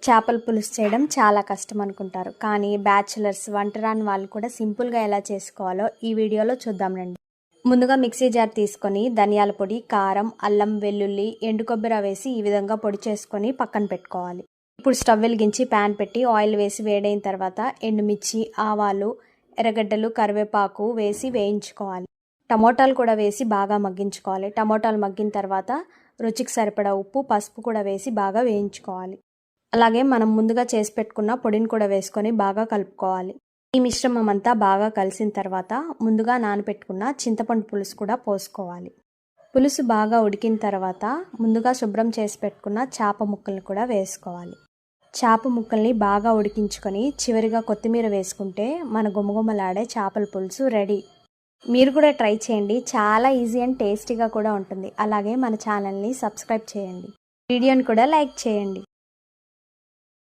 చేపల పులుసు చేయడం చాలా కష్టం అనుకుంటారు, కానీ బ్యాచిలర్స్ వంట రాని వాళ్ళు కూడా సింపుల్గా ఎలా చేసుకోవాలో ఈ వీడియోలో చూద్దాం రండి. ముందుగా మిక్సీ జార్ తీసుకొని ధనియాల పొడి, కారం, అల్లం, వెల్లుల్లి, ఎండు కొబ్బరి వేసి ఈ విధంగా పొడి చేసుకొని పక్కన పెట్టుకోవాలి. ఇప్పుడు స్టవ్ వెలిగించి ప్యాన్ పెట్టి ఆయిల్ వేసి వేడైన తర్వాత ఎండుమిర్చి, ఆవాలు, ఎర్రగడ్డలు, కరివేపాకు వేసి వేయించుకోవాలి. టమోటాలు కూడా వేసి బాగా మగ్గించుకోవాలి. టమోటాలు మగ్గిన తర్వాత రుచికి సరిపడా ఉప్పు, పసుపు కూడా వేసి బాగా వేయించుకోవాలి. అలాగే మనం ముందుగా చేసి పెట్టుకున్న పొడిని కూడా వేసుకొని బాగా కలుపుకోవాలి. ఈ మిశ్రమం అంతా బాగా కలిసిన తర్వాత ముందుగా నానబెట్టుకున్న చింతపండు పులుసు కూడా పోసుకోవాలి. పులుసు బాగా ఉడికిన తర్వాత ముందుగా శుభ్రం చేసి పెట్టుకున్న చేప ముక్కల్ని కూడా వేసుకోవాలి. చేప ముక్కల్ని బాగా ఉడికించుకొని చివరిగా కొత్తిమీర వేసుకుంటే మన గుమగుమలాడే చేపల పులుసు రెడీ. మీరు కూడా ట్రై చేయండి. చాలా ఈజీ అండ్ టేస్టీగా కూడా ఉంటుంది. అలాగే మన ఛానల్ని సబ్స్క్రైబ్ చేయండి. వీడియోని కూడా లైక్ చేయండి.